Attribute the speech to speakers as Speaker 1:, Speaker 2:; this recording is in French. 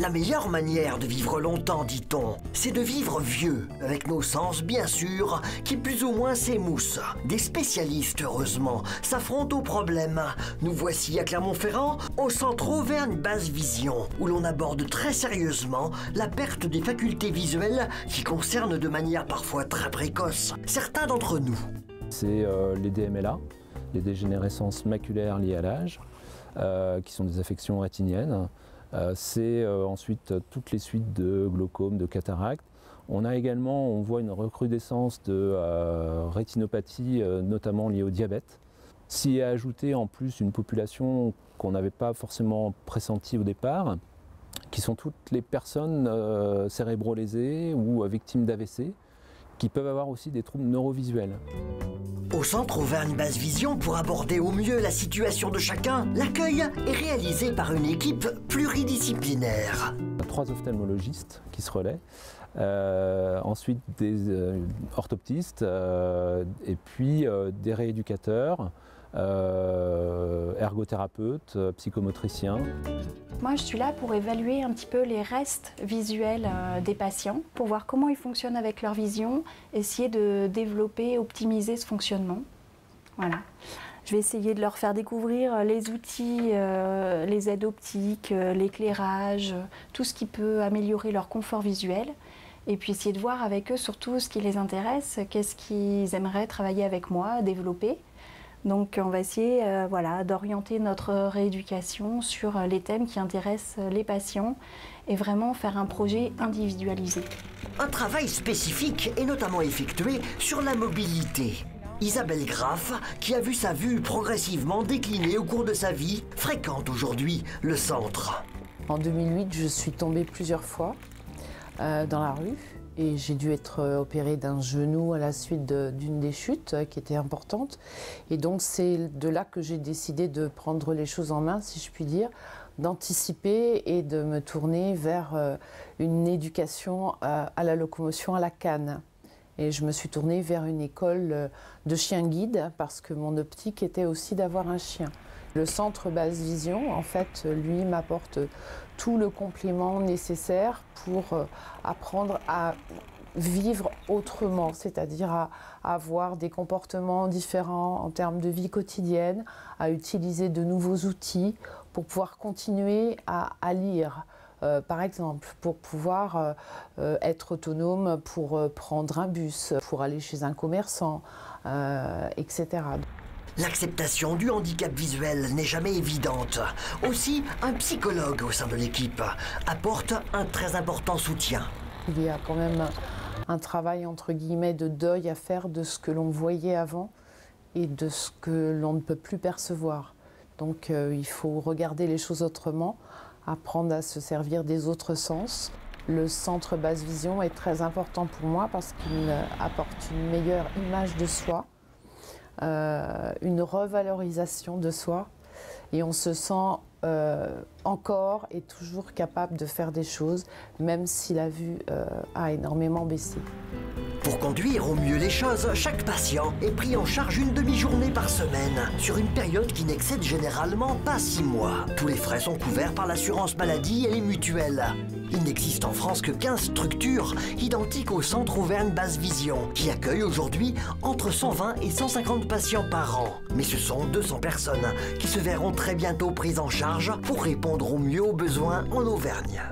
Speaker 1: La meilleure manière de vivre longtemps, dit-on, c'est de vivre vieux, avec nos sens bien sûr, qui plus ou moins s'émoussent. Des spécialistes, heureusement, s'affrontent aux problèmes. Nous voici à Clermont-Ferrand, au centre Auvergne Basse Vision, où l'on aborde très sérieusement la perte des facultés visuelles qui concerne de manière parfois très précoce certains d'entre nous.
Speaker 2: C'est les DMLA, les dégénérescences maculaires liées à l'âge, qui sont des affections rétiniennes. C'est ensuite toutes les suites de glaucome, de cataracte. On a également, on voit une recrudescence de rétinopathie, notamment liée au diabète. S'y est ajouté en plus une population qu'on n'avait pas forcément pressentie au départ, qui sont toutes les personnes cérébrolésées ou victimes d'AVC, qui peuvent avoir aussi des troubles neurovisuels.
Speaker 1: Au centre Auvergne Basse Vision, pour aborder au mieux la situation de chacun, l'accueil est réalisé par une équipe pluridisciplinaire.
Speaker 2: 3 ophtalmologistes qui se relaient, ensuite des orthoptistes et puis des rééducateurs, ergothérapeutes, psychomotriciens.
Speaker 3: Moi, je suis là pour évaluer un petit peu les restes visuels des patients, pour voir comment ils fonctionnent avec leur vision, essayer de développer, optimiser ce fonctionnement. Voilà. Je vais essayer de leur faire découvrir les outils, les aides optiques, l'éclairage, tout ce qui peut améliorer leur confort visuel. Et puis essayer de voir avec eux surtout ce qui les intéresse, qu'est-ce qu'ils aimeraient travailler avec moi, développer. Donc on va essayer d'orienter notre rééducation sur les thèmes qui intéressent les patients et vraiment faire un projet individualisé.
Speaker 1: Un travail spécifique est notamment effectué sur la mobilité. Isabelle Graff, qui a vu sa vue progressivement décliner au cours de sa vie, fréquente aujourd'hui le centre.
Speaker 4: En 2008, je suis tombée plusieurs fois dans la rue. Et j'ai dû être opérée d'un genou à la suite d'une des chutes qui était importante. Et donc c'est de là que j'ai décidé de prendre les choses en main, si je puis dire, d'anticiper et de me tourner vers une éducation à la locomotion à la canne. Et je me suis tournée vers une école de chien guide parce que mon optique était aussi d'avoir un chien. Le centre Basse Vision, en fait, lui m'apporte tout le complément nécessaire pour apprendre à vivre autrement, c'est-à-dire à avoir des comportements différents en termes de vie quotidienne, à utiliser de nouveaux outils pour pouvoir continuer à lire. Par exemple, pour pouvoir être autonome pour prendre un bus, pour aller chez un commerçant, etc.
Speaker 1: L'acceptation du handicap visuel n'est jamais évidente. Aussi, un psychologue au sein de l'équipe apporte un très important soutien.
Speaker 4: Il y a quand même un travail entre guillemets de deuil à faire de ce que l'on voyait avant et de ce que l'on ne peut plus percevoir. Donc il faut regarder les choses autrement, apprendre à se servir des autres sens. Le centre Basse Vision est très important pour moi parce qu'il apporte une meilleure image de soi, une revalorisation de soi et on se sent encore et toujours capable de faire des choses même si la vue a énormément baissé.
Speaker 1: Pour conduire au mieux les choses, chaque patient est pris en charge une demi-journée par semaine, sur une période qui n'excède généralement pas 6 mois. Tous les frais sont couverts par l'assurance maladie et les mutuelles. Il n'existe en France que 15 structures identiques au centre Auvergne Basse Vision, qui accueillent aujourd'hui entre 120 et 150 patients par an. Mais ce sont 200 personnes qui se verront très bientôt prises en charge pour répondre au mieux aux besoins en Auvergne.